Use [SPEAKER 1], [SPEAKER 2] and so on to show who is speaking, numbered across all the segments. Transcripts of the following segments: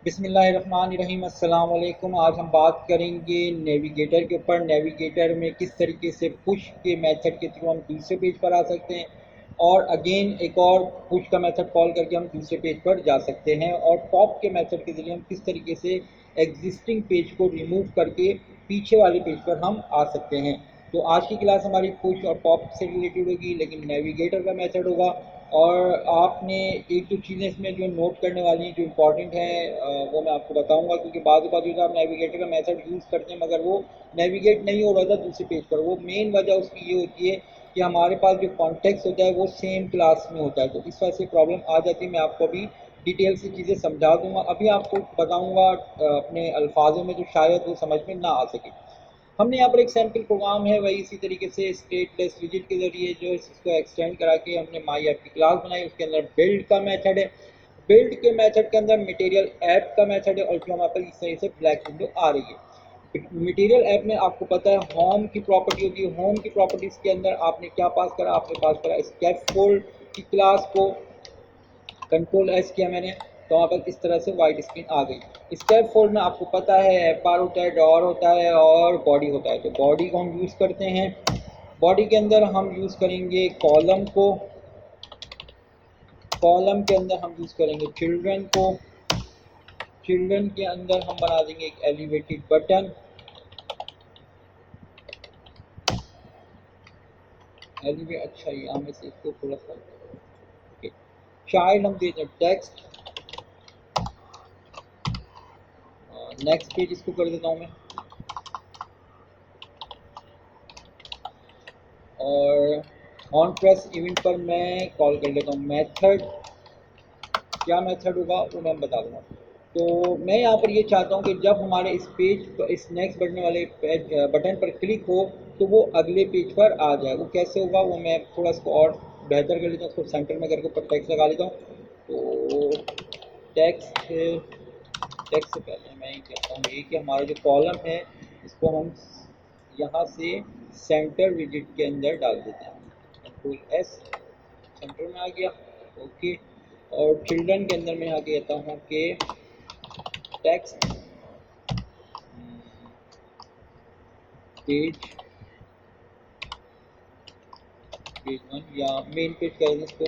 [SPEAKER 1] बिस्मिल्लाहिर्रहमानिर्रहीम। अस्सलाम वालेकुम। आज हम बात करेंगे नेविगेटर के ऊपर। नेविगेटर में किस तरीके से पुश के मेथड के थ्रू हम दूसरे पेज पर आ सकते हैं और अगेन एक और पुश का मेथड कॉल करके हम दूसरे पेज पर जा सकते हैं, और पॉप के मेथड के ज़रिए हम किस तरीके से एग्जिस्टिंग पेज को रिमूव करके पीछे वाले पेज पर हम आ सकते हैं। तो आज की क्लास हमारी पुश और पॉप से रिलेटेड होगी, लेकिन नेविगेटर का मेथड होगा। और आपने एक दो चीज़ें इसमें जो नोट करने वाली हैं जो इम्पॉर्टेंट हैं, वो मैं आपको बताऊंगा, क्योंकि बाद जो आप नेविगेटर का मेथड यूज़ करते हैं मगर वो नेविगेट नहीं हो रहा था दूसरे पेज पर, वो मेन वजह उसकी ये होती है कि हमारे पास जो कॉन्टेक्स्ट होता है वो सेम क्लास में होता है, तो इस वजह से प्रॉब्लम आ जाती है। मैं आपको अभी डिटेल से चीज़ें समझा दूंगा, अभी आपको बताऊंगा अपने अल्फाजों में, जो शायद वो समझ में ना आ सके। हमने यहाँ पर एक सैम्पल प्रोग्राम है, वही इसी तरीके से स्टेटलेस विजिट के जरिए जो है इसको एक्सटेंड करा के हमने माई ऐप की क्लास बनाई। उसके अंदर बिल्ड का मेथड है, बिल्ड के मेथड के अंदर मटेरियल ऐप का मेथड है, और जो हमारे पास इस तरह से ब्लैक विंडो आ रही है। मटेरियल ऐप में आपको पता है होम की प्रॉपर्टी होगी। होम की प्रॉपर्टीज़ के अंदर आपने क्या पास करा, आपने पास करा स्कैफोल्ड की क्लास को, कंट्रोल एस किया मैंने, तो वहाँ पर इस तरह से वाइट स्क्रीन आ गई। स्टेप फोल्ड में आपको पता है एपार होता है, डॉर होता है और बॉडी होता है, तो बॉडी को हम यूज़ करते हैं। बॉडी के अंदर हम यूज़ करेंगे कॉलम को, कॉलम के अंदर हम यूज़ करेंगे चिल्ड्रन को, चिल्ड्रन के अंदर हम बना देंगे एक एलिवेटेड बटन, एलिवेट, अच्छा यहाँ में से इसको थोड़ा सा चाइल्ड हम देते हैं टेक्स्ट। नेक्स्ट पेज इसको कर देता हूँ मैं, और ऑन प्रेस इवेंट पर मैं कॉल कर लेता हूँ मेथड। क्या मेथड होगा वो मैं बता दूंगा। तो मैं यहाँ पर ये चाहता हूँ कि जब हमारे इस पेज पर, इस नेक्स्ट बढ़ने वाले बटन पर क्लिक हो तो वो अगले पेज पर आ जाए। वो कैसे होगा वो मैं थोड़ा इसको और बेहतर कर लेता हूँ, उसको सेंटर में करके ऊपर टेक्स्ट लगा लेता हूँ। तो टेक्स्ट, टेक्स्ट से पहले मैं ये कहता हूँ ये कि हमारा जो कॉलम है इसको हम यहाँ से सेंटर विजिट के अंदर डाल देते हैं। कंट्रोल एस, सेंटर में आ गया, ओके। और चिल्ड्रन के अंदर मैं यहाँ कहता हूँ कि टेक्स्ट पेज, पेज वन, या मेन पेज कह दें इसको,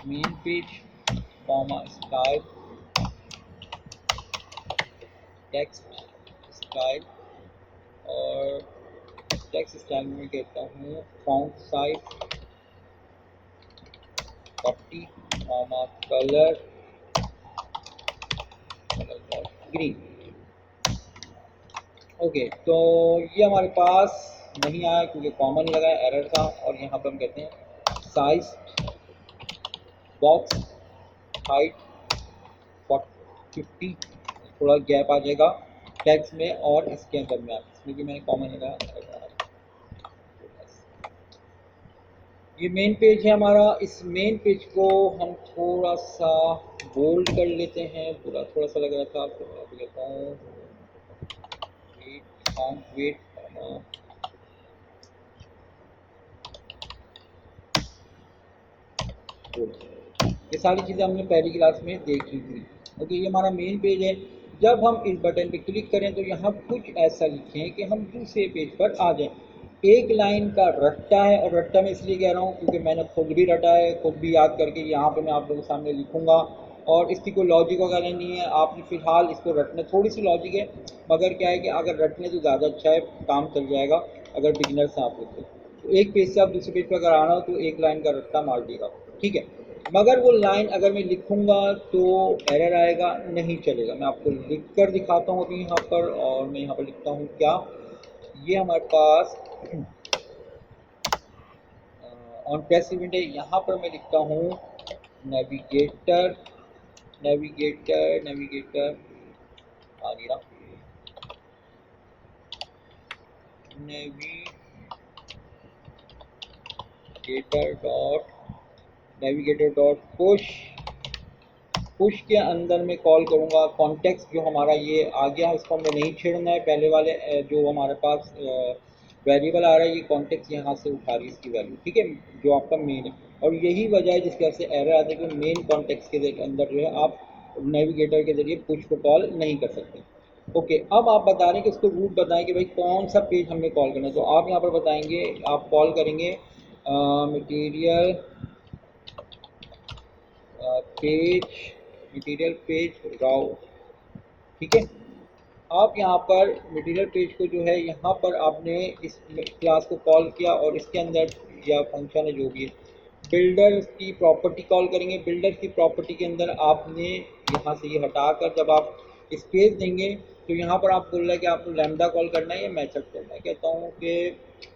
[SPEAKER 1] main page comma style, text style, और टेक्स्ट स्टाइल में कहता हूँ font size 40, comma colour green. Okay, तो ये हमारे पास नहीं आया क्योंकि कॉमन लगा, एरर था। और यहाँ पर हम कहते हैं साइज बॉक्स हाइट 50, थोड़ा गैप आ जाएगा टेक्स्ट में और इसके अंदर में, इसमें भी मैंने कॉमन लगाया। ये मेन पेज है हमारा। इस मेन पेज को हम थोड़ा सा बोल्ड कर लेते हैं, पूरा थोड़ा सा लग रहा था, तो मैं कहता हूँ वेट, ये सारी चीज़ें हमने पहली क्लास में देखी थी। ओके, ये हमारा मेन पेज है। जब हम इस बटन पे क्लिक करें तो यहाँ कुछ ऐसा लिखें कि हम दूसरे पेज पर आ जाएं। एक लाइन का रट्टा है, और रट्टा मैं इसलिए कह रहा हूँ क्योंकि मैंने खुद भी रटा है, खुद भी याद करके यहाँ पे मैं आप लोगों के सामने लिखूँगा, और इसकी कोई लॉजिक वगैरह नहीं है। आपने फ़िलहाल इसको रटना, थोड़ी सी लॉजिक है मगर क्या है कि अगर रटने तो ज़्यादा अच्छा है, काम चल जाएगा अगर बिगिनर्स हैं आप लोग तो एक पेज से आप दूसरे पेज पर अगर आना हो तो एक लाइन का रट्टा मार देगा, ठीक है। मगर वो लाइन अगर मैं लिखूंगा तो एरर आएगा, नहीं चलेगा। मैं आपको लिख कर दिखाता हूँ अभी यहाँ पर, और मैं यहाँ पर लिखता हूँ क्या, ये हमारे पास ऑन प्रेस इवेंट है। यहाँ पर मैं लिखता हूँ नेविगेटर, नेविगेटर, नेविगेटर आ गया, नेविगेटर डॉट पुश, पुश के अंदर मैं कॉल करूँगा कॉन्टेक्स्ट, जो हमारा ये आ गया इसको हमें नहीं छेड़ना है। पहले वाले जो हमारे पास वेरिएबल आ रहा है, ये कॉन्टेक्स्ट यहाँ से उठा रही है इसकी वैल्यू, ठीक है, जो आपका मेन है। और यही वजह है जिसकी वजह से एरर आती है कि मेन कॉन्टेक्स्ट के अंदर जो है आप नेविगेटर के जरिए पुश को कॉल नहीं कर सकते। ओके, अब आप बता रहे हैं कि उसको रूट बताएं कि भाई कौन सा पेज हमें कॉल करना है। तो आप यहाँ पर बताएंगे, आप कॉल करेंगे मटेरियल पेज, मटेरियल पेज राउट, ठीक है। आप यहाँ पर मटेरियल पेज को जो है यहाँ पर आपने इस क्लास को कॉल किया और इसके अंदर या फंक्शन है जो भी है, बिल्डर की प्रॉपर्टी कॉल करेंगे। बिल्डर की प्रॉपर्टी के अंदर आपने यहाँ से ये हटाकर जब आप स्पेस देंगे तो यहाँ पर आप बोल रहे हैं कि आपको लैम्डा कॉल करना है या मेथड करना है। कहता हूँ कि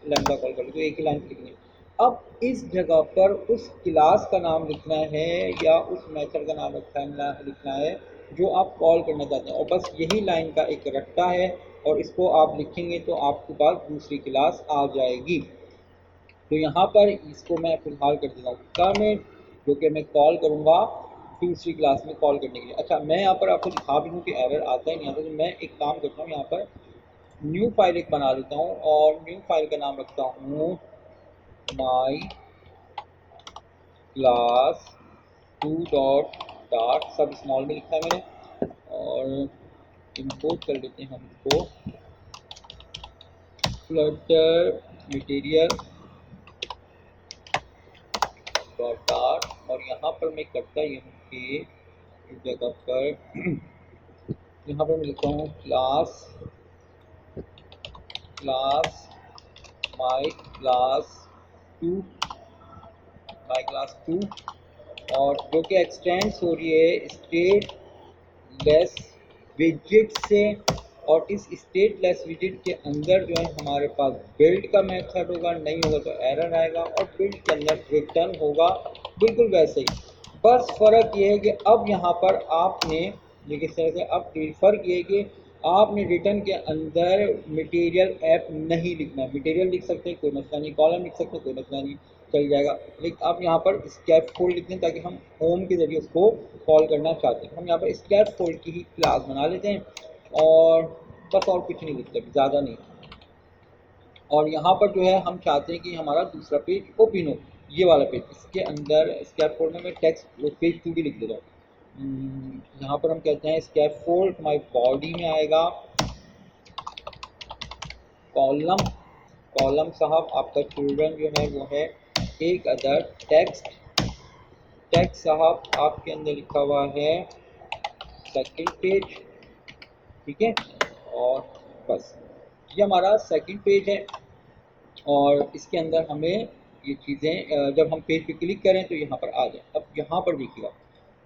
[SPEAKER 1] लैम्डा कॉल कर लो, तो एक ही लाइन लिखनी है। अब इस जगह पर उस क्लास का नाम लिखना है या उस मेथड का नाम लिखना है जो आप कॉल करना चाहते हैं, और बस यही लाइन का एक रट्टा है और इसको आप लिखेंगे तो आपके पास दूसरी क्लास आ जाएगी। तो यहाँ पर इसको मैं फिलहाल कर देता हूँ कमेंट, जो कि मैं कॉल करूँगा दूसरी क्लास में कॉल करने के लिए। अच्छा, मैं यहाँ पर आपको दिखा भी दूँ कि एरर आता है नहीं आता, तो मैं एक काम करता हूँ, यहाँ पर न्यू फाइल एक बना लेता हूँ और न्यू फाइल का नाम रखता हूँ माई क्लास 2 डॉट सब स्मॉल में लिखा है मैंने, और इंपोर्ट कर लेते हैं हम इसको फ्लटर मटेरियल डॉट, और यहाँ पर मैं करता ये हूँ कि इस जगह पर यहाँ पर मैं लिखता हूँ क्लास माई क्लास टू, और जो कि एक्सटेंड्स हो रही है स्टेट लेस विजिट से, और इस स्टेट लेस विजिट के अंदर जो है हमारे पास बिल्ड का मेथड होगा, नहीं होगा तो एरर आएगा, और बिल्ड के अंदर रिटर्न होगा बिल्कुल वैसे ही। बस फ़र्क ये है कि अब यहाँ पर आपने ये किस तरह से, अब फ़र्क ये है कि आपने रिटर्न के अंदर मटेरियल ऐप नहीं लिखना है। मटेरियल लिख सकते हैं, कोई मसला नहीं, कॉलम लिख सकते हैं, कोई मसला नहीं, चल जाएगा। लेकिन आप यहाँ पर स्कैप फोल्ड लिखते हैं ताकि हम होम के जरिए उसको कॉल करना चाहते हैं। हम यहाँ पर स्कैप फोल्ड की ही क्लास बना लेते हैं और बस, और कुछ नहीं लिखते, ज़्यादा नहीं। और यहाँ पर जो है हम चाहते हैं कि हमारा दूसरा पेज ओपन हो, ये वाला पेज। इसके अंदर स्कैप फोल्ड में मैं टेक्स्ट पेज 2 भी लिख देता हूँ। यहाँ पर हम कहते हैं स्कैप फोल्ड हमारी बॉडी में आएगा कॉलम साहब आपका चिल्ड्रन जो है वो है एक अदर टेक्स्ट साहब आपके अंदर लिखा हुआ है सेकंड पेज, ठीक है। और बस ये हमारा सेकंड पेज है, और इसके अंदर हमें ये चीज़ें जब हम पेज पे क्लिक करें तो यहाँ पर आ जाए। अब यहाँ पर देखिएगा,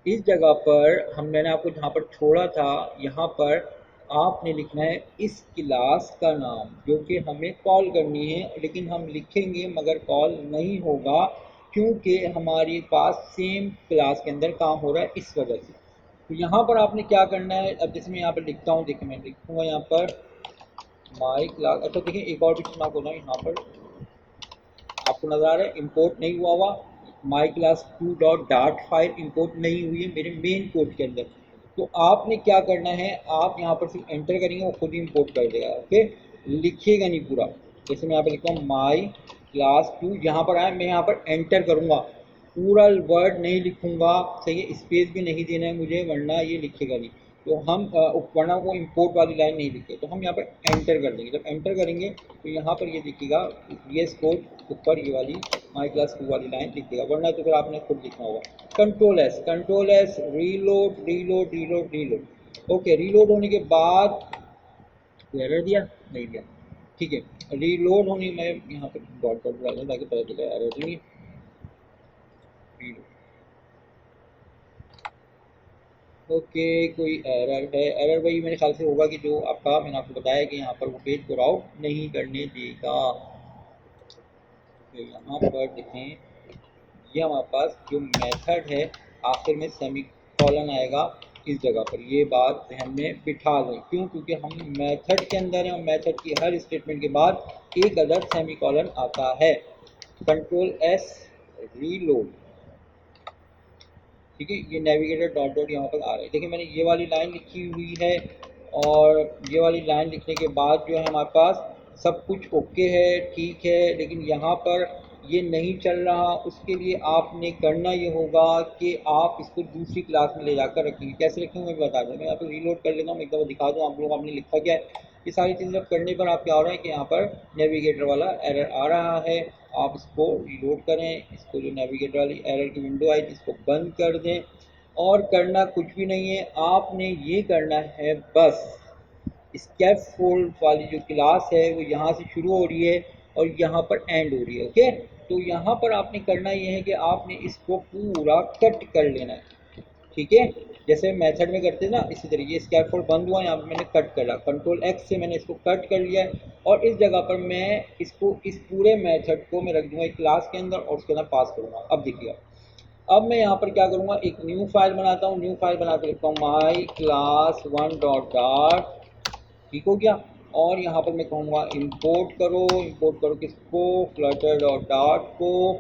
[SPEAKER 1] इस जगह पर मैंने आपको जहाँ पर छोड़ा था, यहाँ पर आपने लिखना है इस क्लास का नाम जो कि हमें कॉल करनी है, लेकिन हम लिखेंगे मगर कॉल नहीं होगा क्योंकि हमारे पास सेम क्लास के अंदर काम हो रहा है, इस वजह से। तो यहाँ पर आपने क्या करना है, अब जैसे मैं यहाँ पर लिखता हूँ, देखिए मैं लिखूँगा यहाँ पर माई क्लास। अच्छा देखिए, एक और भी चीज़ मैं बोल रहा हूँ, यहाँ पर आपको नज़र आ रहा है इंपोर्ट नहीं हुआ my class 2 dot file import नहीं हुई है मेरे मेन कोड के अंदर। तो आपने क्या करना है, आप यहाँ पर सिर्फ एंटर करेंगे वो खुद ही इंपोर्ट कर देगा। ओके, लिखिएगा नहीं पूरा। जैसे मैं यहाँ पर लिखता हूँ माई क्लास 2, यहाँ पर आए, मैं यहाँ पर एंटर करूँगा, पूरा वर्ड नहीं लिखूँगा, सही है, स्पेस भी नहीं देना है मुझे वरना ये लिखेगा नहीं। तो हम वरना वो इंपोर्ट वाली लाइन नहीं लिखते, तो हम यहाँ पर एंटर कर देंगे। जब एंटर करेंगे तो यहाँ पर ये दिखेगा VS कोड ऊपर ये वाली माई क्लास 2 वाली लाइन लिख देगा, वरना तो फिर आपने खुद लिखना होगा। Control S reload. Okay, reload होने के बाद एरर दिया नहीं दिया, ठीक है। रीलोड होने में यहाँ पर डॉट डॉट डाल दें ताकि पता चले एरर तो नहीं। ओके, कोई एरर है, एरर वही मेरे ख्याल से होगा कि जो आपका मैंने आपको बताया कि यहाँ पर वो पेज को राउट नहीं करने देगा। तो यहाँ पर देखें, ये हमारे पास जो मेथड है आखिर में सेमी कॉलन आएगा इस जगह पर, ये बात ध्यान में बिठा लें। क्यों? क्योंकि हम मेथड के अंदर हैं और मेथड की हर स्टेटमेंट के बाद एक अदर सेमी कॉलन आता है। कंट्रोल एस रीलोड, ठीक है। ये नेविगेटर डॉट डॉट यहाँ पर आ रहा है। देखिए मैंने ये वाली लाइन लिखी हुई है, और ये वाली लाइन लिखने के बाद जो है हमारे पास सब कुछ ओके है, ठीक है। लेकिन यहाँ पर ये नहीं चल रहा, उसके लिए आपने करना ये होगा कि आप इसको दूसरी क्लास में ले जाकर रखेंगे। कैसे रखेंगे मैं बता दूँ, मैं यहाँ पर रीलोड कर लेता हूँ, एक दफ़ा दिखा दूँ आप लोग आपने लिखा क्या है। ये सारी चीज़ें जब करने पर आप क्या हो रहा है कि यहाँ पर नेविगेटर वाला एरर आ रहा है। आप इसको रीलोड करें, इसको जो नेविगेटर वाली एरर की विंडो आई थी इसको बंद कर दें, और करना कुछ भी नहीं है, आपने ये करना है बस स्कैफोल्ड वाली जो क्लास है वो यहाँ से शुरू हो रही है और यहाँ पर एंड हो रही है। ओके, तो यहाँ पर आपने करना ये है कि आपने इसको पूरा कट कर लेना है। ठीक है, जैसे मेथड में करते हैं ना, इसी तरीके स्कैफोल्ड बंद हुआ, यहाँ पर मैंने कट करा, कंट्रोल एक्स से मैंने इसको कट कर लिया है, और इस जगह पर मैं इसको इस पूरे मेथड को मैं रख दूंगा एक क्लास के अंदर और उसके अंदर पास करूँगा। अब देखिए, अब मैं यहाँ पर क्या करूँगा, एक न्यू फाइल बनाता हूँ, न्यू फाइल बना के लिखता हूँ my class one dot dart. ठीक हो गया, और यहाँ पर मैं कहूँगा इंपोर्ट करो किसको, फ्लटर डॉट डार्ट को,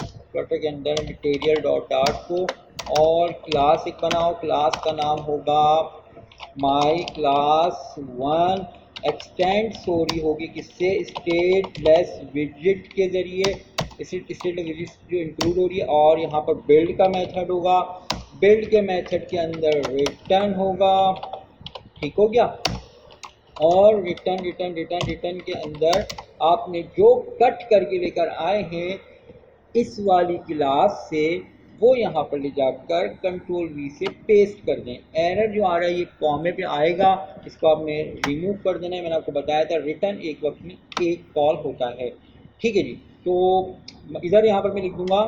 [SPEAKER 1] फ्लटर के अंदर मटेरियल डॉट डार्ट को, और क्लास एक बनाओ, क्लास का नाम होगा my class one. Extend story होगी किससे, स्टेटलेस विजिट के ज़रिए, स्टेटलेस विजिट जो इंक्लूड हो रही है, और यहाँ पर बिल्ड का मेथड होगा, बिल्ड के मेथड के अंदर रिटर्न होगा। ठीक हो गया, और रिटर्न के अंदर आपने जो कट करके लेकर आए हैं इस वाली क्लास से, वो यहाँ पर ले जाकर कंट्रोल वी से पेस्ट कर दें। एरर जो आ रहा है ये कॉमे पे आएगा, इसको आपने रिमूव कर देना है। मैंने आपको बताया था रिटर्न एक वक्त में एक कॉल होता है। ठीक है जी, तो इधर यहाँ पर मैं लिख दूंगा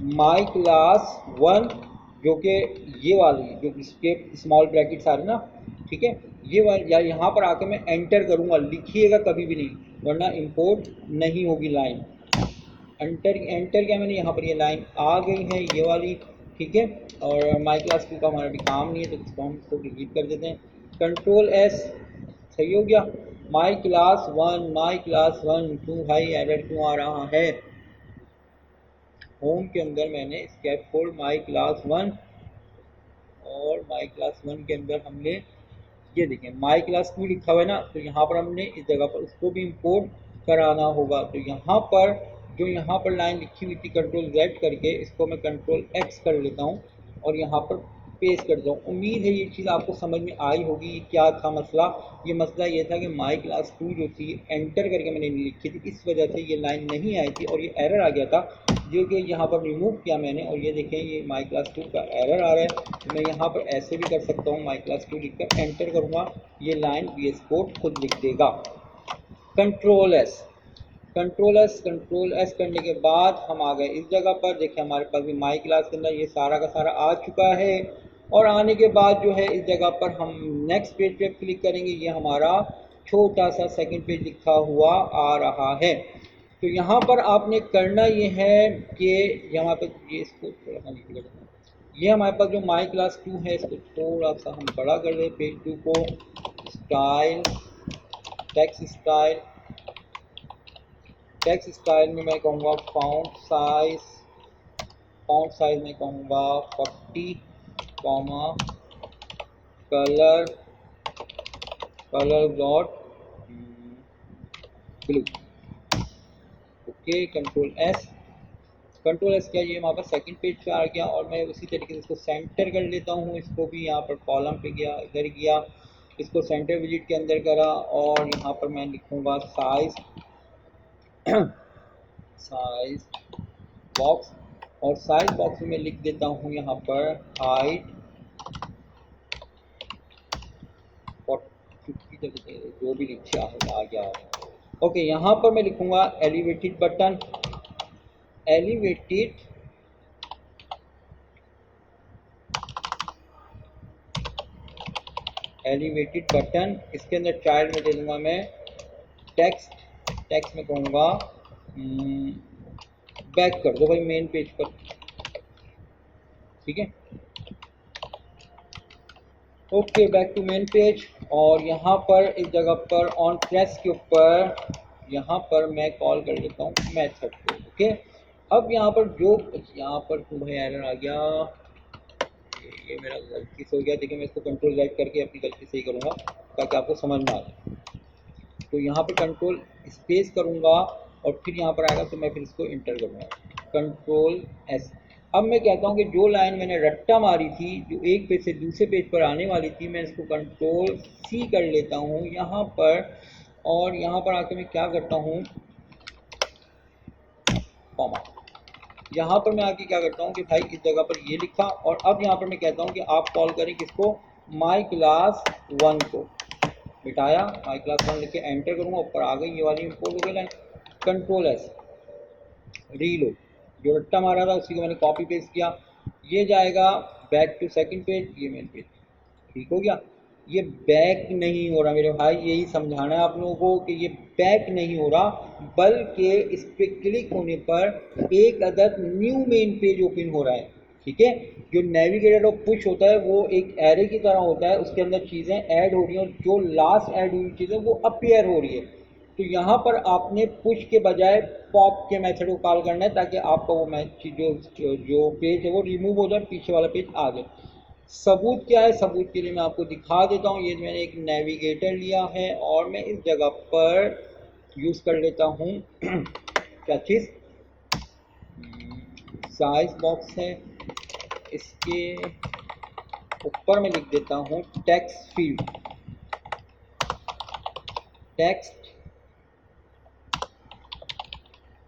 [SPEAKER 1] माई क्लास वन, जो कि ये वाली जो इसके स्मॉल ब्रैकेट्स आ रहे ना, ठीक है, ये वाली, या यहाँ पर आकर मैं एंटर करूँगा, लिखिएगा कभी भी नहीं, वरना इंपोर्ट नहीं होगी लाइन। एंटर किया मैंने, यहाँ पर ये लाइन आ गई है ये वाली। ठीक है, और माई क्लास टू का हमारा भी काम नहीं है, तो इसको हम इसको डिलीट कर देते हैं, कंट्रोल एस। सही हो गया, माई क्लास वन टू, भाई एरर क्यों आ रहा है। होम के अंदर मैंने स्कैफोल्ड माई क्लास वन, और माई क्लास वन के अंदर हमने ये देखें माई क्लास टू लिखा हुआ है ना, तो यहाँ पर हमने इस जगह पर उसको भी इंपोर्ट कराना होगा। तो यहाँ पर जो यहाँ पर लाइन लिखी हुई थी कंट्रोल जेड करके, इसको मैं कंट्रोल एक्स कर लेता हूँ और यहाँ पर पेस्ट करता हूँ। उम्मीद है ये चीज़ आपको समझ में आई होगी। क्या था मसला, ये मसला ये था कि माई क्लास टू जो थी एंटर करके मैंने लिखी थी, इस वजह से ये लाइन नहीं आई थी और ये एरर आ गया था, जो कि यहाँ पर रिमूव किया मैंने। और ये देखें ये माई क्लास टू का एरर आ रहा है, तो मैं यहाँ पर ऐसे भी कर सकता हूँ, माई क्लास टू लिख कर एंटर करूँगा, ये लाइन VS कोड खुद लिख देगा। कंट्रोल एस करने के बाद हम आ गए इस जगह पर। देखिए हमारे पास भी माई क्लास के अंदर ये सारा का सारा आ चुका है, और आने के बाद जो है इस जगह पर हम नेक्स्ट पेज पे क्लिक करेंगे, ये हमारा छोटा सा सेकंड पेज लिखा हुआ आ रहा है। तो यहाँ पर आपने करना ये है कि यहाँ पर ये इसको थोड़ा सा नीचे कर देना, ये हमारे पास जो माई क्लास टू है इसको थोड़ा सा हम बड़ा कर लें, पेज टू को, स्टाइल, टेक्स्ट स्टाइल में मैं कहूँगा फॉन्ट साइज में कहूँगा 40, colour dot blue. Okay, control S क्या, ये हमारे पास सेकंड पेज पे आ गया, और मैं उसी तरीके से इसको सेंटर कर लेता हूँ। इसको भी यहाँ पर कॉलम पे गया, इधर गया, इसको सेंटर विजिट के अंदर करा, और यहाँ पर मैं लिखूँगा साइज बॉक्स, और साइज बॉक्स में मैं लिख देता हूँ यहाँ पर हाइट 50, जो भी लिखा है आ गया। ओके, यहाँ पर मैं लिखूँगा एलिवेटेड बटन, इसके अंदर चाइल्ड में दे दूंगा मैं टेक्स्ट में कहूँगा बैक कर दो भाई मेन पेज पर। ठीक है, okay, back to main page, और यहाँ पर इस जगह पर ऑन प्रेस के ऊपर यहाँ पर मैं कॉल कर लेता हूँ मेथड को। ओके, अब यहाँ पर भाई एरर आ गया, ये मेरा गलती से हो गया। देखिए मैं इसको कंट्रोल Z करके अपनी गलती सही करूँगा ताकि आपको समझ में आ जाए। तो यहाँ पर कंट्रोल स्पेस करूँगा और फिर यहाँ पर आएगा तो मैं फिर इसको इंटर करूँगा, कंट्रोल एस। अब मैं कहता हूँ कि जो लाइन मैंने रट्टा मारी थी, जो एक पेज से दूसरे पेज पर आने वाली थी, मैं इसको कंट्रोल सी कर लेता हूँ यहाँ पर, और यहाँ पर आके मैं क्या करता हूँ, कॉमा। यहाँ पर मैं आके क्या करता हूँ कि भाई इस जगह पर ये लिखा, और अब यहाँ पर मैं कहता हूँ कि आप कॉल करें किसको, माई क्लास 1 को। मिटाया, माई क्लास 1 लिख के एंटर करूँगा, ऊपर आ गई ये वाली इंपोर्ट हो गई लाइन। कंट्रोल एस, रीलोड, जो रट्टा मारा था उसी को मैंने कॉपी पेस्ट किया, ये जाएगा बैक टू सेकंड पेज, ये मेन पेज। ठीक हो गया। ये बैक नहीं हो रहा मेरे भाई, यही समझाना है आप लोगों को कि ये बैक नहीं हो रहा, बल्कि इस पे क्लिक होने पर एक अदद न्यू मेन पेज ओपन हो रहा है। ठीक है, जो नेविगेटर और पुश होता है वो एक एरे की तरह होता है, उसके अंदर चीज़ें ऐड हो रही हैं और जो लास्ट ऐड हुई चीज़ें वो अपीयर हो रही है। तो यहाँ पर आपने पुश के बजाय पॉप के मेथड को कॉल करना है, ताकि आपका वो जो पेज है वो रिमूव हो जाए, पीछे वाला पेज आ जाए। सबूत क्या है, सबूत के लिए मैं आपको दिखा देता हूँ। ये मैंने एक नेविगेटर लिया है और मैं इस जगह पर यूज़ कर लेता हूँ क्या चीज़, साइज बॉक्स है, इसके ऊपर मैं लिख देता हूँ टेक्स्ट फील्ड, टेक्स्ट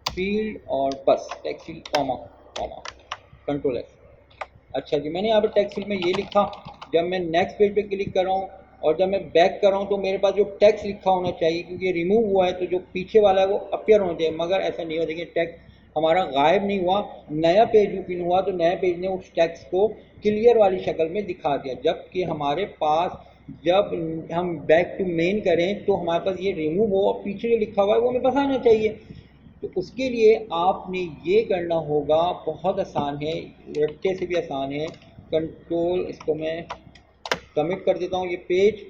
[SPEAKER 1] फील्ड, और बस text field comma comma, control S. अच्छा जी, मैंने यहाँ पर टेक्स्ट फील्ड में ये लिखा। जब मैं नेक्स्ट पेज पे क्लिक कर रहा हूँ और जब मैं बैक कर रहा हूँ तो मेरे पास जो टेक्स्ट लिखा होना चाहिए, क्योंकि रिमूव हुआ है तो जो पीछे वाला है वो अपीयर होना चाहिए, मगर ऐसा नहीं हुआ। देखिए टेक्स्ट हमारा गायब नहीं हुआ, नया पेज ओपन हुआ तो नया पेज ने उस टेक्स्ट को क्लियर वाली शक्ल में दिखा दिया। जबकि हमारे पास जब हम बैक टू मेन करें तो हमारे पास ये रिमूव हो और पीछे जो लिखा हुआ है वो हमें पता आना चाहिए। तो उसके लिए आपने ये करना होगा, बहुत आसान है, रट्टे से भी आसान है। कंट्रोल, इसको मैं कमिट कर देता हूँ। ये पेज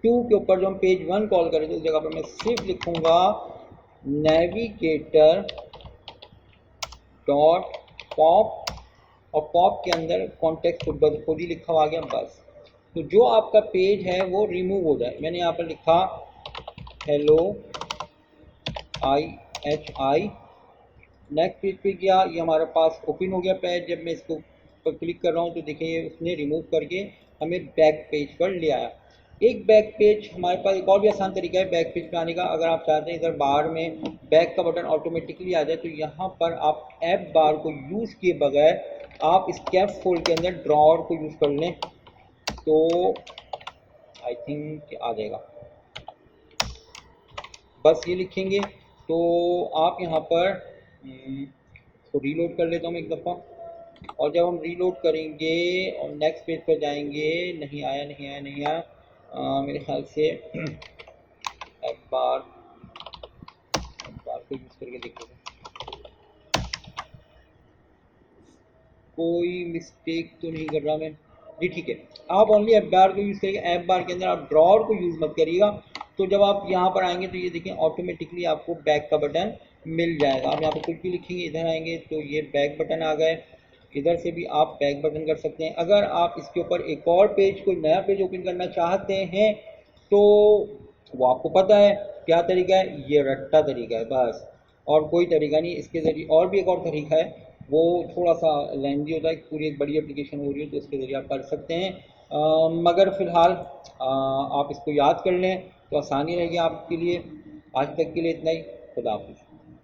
[SPEAKER 1] 2 के ऊपर जो हम पेज 1 कॉल करें तो उस जगह पर मैं सिर्फ लिखूंगा नेविगेटर डॉट पॉप, और पॉप के अंदर कॉन्टेक्स्ट खुद ही लिखा हुआ आ गया बस। तो जो आपका पेज है वो रिमूव हो जाए। मैंने यहाँ पर लिखा हेलो IHI, नेक्स्ट पेज पे गया, ये हमारे पास ओपन हो गया पेज। जब मैं इसको पर क्लिक कर रहा हूँ तो देखिए उसने रिमूव करके हमें बैक पेज पर ले आया। एक बैक पेज हमारे पास, एक और भी आसान तरीका है बैक पेज पे आने का। अगर आप चाहते हैं इधर बार में बैक का बटन ऑटोमेटिकली आ जाए तो यहाँ पर आप ऐप बार को यूज़ किए बगैर आप इस कैप फोल्ड के अंदर ड्रॉअर को यूज़ कर लें तो आई थिंक आ जाएगा। बस ये लिखेंगे तो आप यहाँ पर तो रीलोड कर लेता हूँ एक दफ़ा, और जब हम रीलोड करेंगे और नेक्स्ट पेज पर जाएंगे, नहीं आया नहीं आया नहीं आया, मेरे ख्याल से एक बार को यूज़ करके देखिएगा, कोई मिस्टेक तो नहीं कर रहा मैं जी। ठीक है, आप ओनली ऐप बार को यूज़ करिएगा, ऐप बार के अंदर आप ड्रॉअर को यूज़ मत करिएगा। तो जब आप यहाँ पर आएंगे तो ये देखें ऑटोमेटिकली आपको बैक का बटन मिल जाएगा। आप यहाँ पर कुछ भी लिखेंगे, इधर आएंगे तो ये बैक बटन आ गए, इधर से भी आप बैक बटन कर सकते हैं। अगर आप इसके ऊपर एक और पेज, कोई नया पेज ओपन करना चाहते हैं तो वो आपको पता है क्या तरीका है, ये रट्टा तरीका है बस, और कोई तरीका नहीं। इसके ज़रिए और भी एक और तरीका है, वो थोड़ा सा लेंदी होता है, पूरी एक बड़ी एप्लीकेशन हो रही है तो उसके ज़रिए आप कर सकते हैं। मगर फ़िलहाल आप इसको याद कर लें तो आसानी रहेगी आपके लिए। आज तक के लिए इतना ही, खुदा हाफिज़।